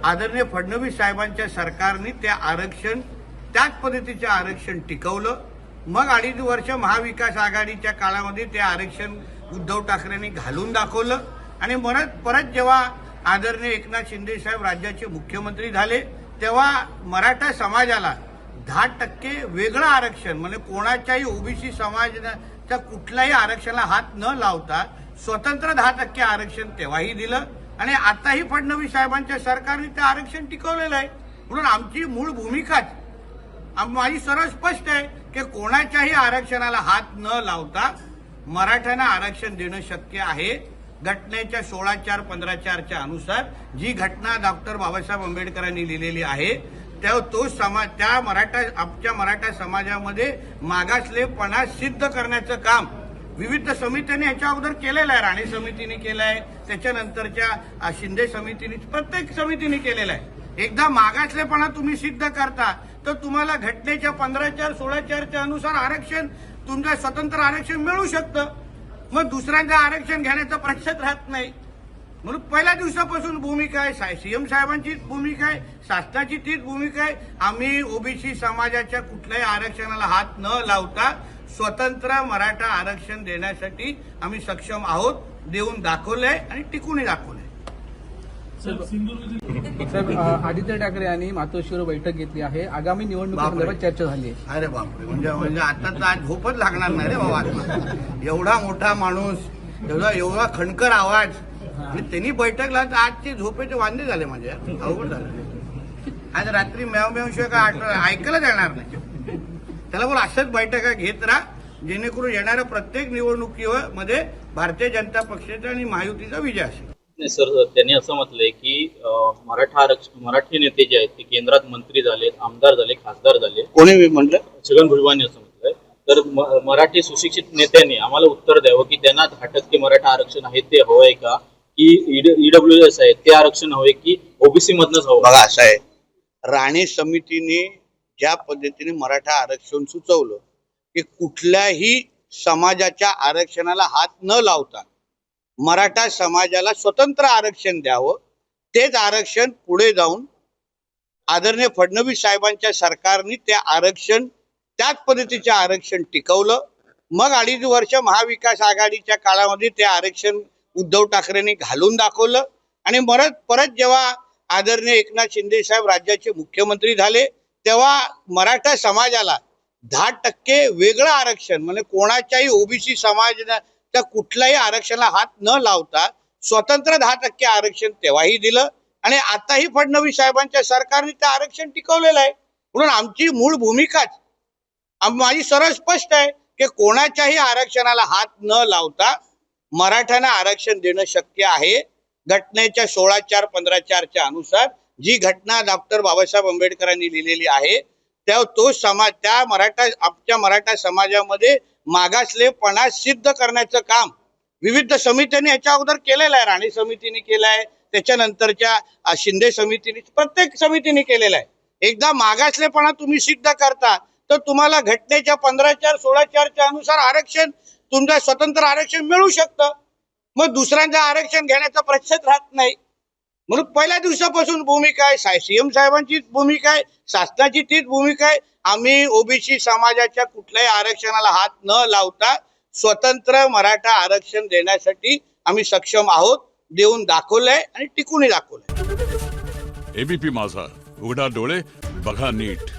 आदरणीय फडणवीस साहेबांच्या सरकारने ते आरक्षण त्याच पद्धतीचे आरक्षण टिकवलं। मग 2.5 वर्ष महाविकास आघाडीच्या काळामध्ये ते आरक्षण उद्धव ठाकरेंनी घालून दाखवलं आणि परत जेव्हा आदरणीय एकनाथ शिंदे साहेब राज्याचे मुख्यमंत्री झाले तेव्हा मराठा समाजाला 10% वेगळं आरक्षण म्हणजे कोणाच्याही ओबीसी समाजाच्या कुठल्याही आरक्षणाला हात न लावता स्वतंत्र 10% आरक्षण तेव्हाही दिलं आणि आताही फडणवीस साहेबांच्या सरकारने ते आरक्षण टिकवलेलं आहे। म्हणून आमची मूळ भूमिकाच माझी सरळ स्पष्ट आहे की कोणाच्याही आरक्षणाला हात न लावता मराठ्यांना आरक्षण देणं शक्य आहे। घटनेच्या 16/4/15/4 च्या अनुसार जी घटना डॉक्टर बाबासाहेब आंबेडकरांनी लिहिलेली आहे तो समाज त्या आमच्या मराठा समाजामध्ये मागासलेपणा सिद्ध करण्याचं काम विविध समित्यांनी याच्या अगोदर केलेलं आहे। राणे समितीने केलं आहे, त्याच्यानंतरच्या शिंदे समितीने, प्रत्येक समितीने केलेलं आहे। एकदा मागासलेपणा तुम्ही सिद्ध करता तर तुम्हाला घटनेच्या 15/4/16/4 च्या अनुसार आरक्षण तुमचं स्वतंत्र आरक्षण मिळू शकतं। मग दुसऱ्यांचं आरक्षण घेण्याचा प्रश्नच राहत नाही। म्हणून पहिल्या दिवसापासून भूमिका आहे, सीएम साहेबांचीच भूमिका आहे, शासनाची तीच भूमिका आहे। आम्ही ओबीसी समाजाच्या कुठल्याही आरक्षणाला हात न लावता स्वतंत्र मराठा आरक्षण देण्यासाठी आम्ही सक्षम आहोत, देऊन दाखवलंय आणि टिकूनही दाखवलंय। साहेब, आदित्य ठाकरे यांनी मातोश्रीवर बैठक घेतली आहे, आगामी निवडणुकीसंदर्भात चर्चा झाली आहे। अरे बापरे, म्हणजे आता तर आज झोपच लागणार नाही रे बाबा। एवढा मोठा माणूस, एवढा खणकर आवाज आणि त्यांनी बैठक लावत, आजचे झोपेचे वांदे झाले माझे, अवघड झालं। आज रात्री मेव शिवाय काय ऐकायला जाणार नाही। त्याला बोल असंच बैठका घेत राहा जेणेकरून येणाऱ्या प्रत्येक निवडणुकीमध्ये भारतीय जनता पक्षाचा आणि महायुतीचा विजय असेल। नाही सर, त्यांनी असं म्हटलंय की मराठी नेते जे आहेत ते केंद्रात मंत्री झाले, आमदार झाले, खासदार झाले। कोणी म्हटलं? छगन भुजबळ असं म्हटलंय। तर मराठी सुशिक्षित नेत्यांनी आम्हाला उत्तर द्यावं की त्यांना 10% मराठा आरक्षण आहे ते हवंय का, की ईडब्ल्यूएस आहे ते आरक्षण हवंय की ओबीसी मधनच हवं? बघा असं आहे, राणे समितीने ज्या पद्धतीने मराठा आरक्षण सुचवलं की कुठल्याही समाजाच्या आरक्षणाला हात न लावता मराठा समाजाला स्वतंत्र आरक्षण द्यावं, तेच आरक्षण पुढे जाऊन आदरणीय फडणवीस साहेबांच्या सरकारने ते आरक्षण त्याच पद्धतीचे आरक्षण टिकवलं। मग 2.5 वर्ष महाविकास आघाडीच्या काळामध्ये ते आरक्षण उद्धव ठाकरेंनी घालून दाखवलं आणि परत जेव्हा आदरणीय एकनाथ शिंदे साहेब राज्याचे मुख्यमंत्री झाले तेव्हा मराठा समाजाला 10% वेगळं आरक्षण म्हणजे कोणाच्याही ओबीसी समाजाच्या कुठल्याही आरक्षणाला हात न लावता स्वतंत्र 10% आरक्षण तेव्हाही दिलं आणि आताही फडणवीस साहेबांच्या सरकारने ते आरक्षण टिकवलेलं आहे। म्हणून आमची मूळ भूमिकाच माझी सरळ स्पष्ट आहे की कोणाच्याही आरक्षणाला हात न लावता मराठ्यांना आरक्षण देणं शक्य आहे। घटनेच्या 16/4/15/4 च्या अनुसार जी घटना डॉक्टर बाबासाहेब आंबेडकरांनी लिहिलेली आहे तो समाज आमच्या मराठा समाजामध्ये मागासलेपणा सिद्ध करण्याचं काम विविध समित्यांनी याच्या अगोदर केलेलं आहे। राणे समितीने केलं आहे, त्याच्यानंतरच्या शिंदे समितीने, प्रत्येक समितीने केलेलं आहे। एकदा मागासलेपणा तुम्ही सिद्ध करता तर तुम्हाला घटनेच्या 15/4/16/4 च्या अनुसार आरक्षण तुमचं स्वतंत्र आरक्षण मिळू शकतं। मग दुसऱ्यांचं आरक्षण घेण्याचा प्रश्नच राहत नाही। म्हणून पहिल्या दिवसापासून भूमिका आहे, सीएम साहेबांचीच भूमिका आहे, शासनाची तीच भूमिका आहे। आम्ही ओबीसी समाजाच्या कुठल्याही आरक्षणाला हात न लावता स्वतंत्र मराठा आरक्षण देण्यासाठी आम्ही सक्षम आहोत, देऊन दाखवलंय आणि टिकूनही दाखवलंय। एबीपी माझा, उघडा डोळे बघा नीट।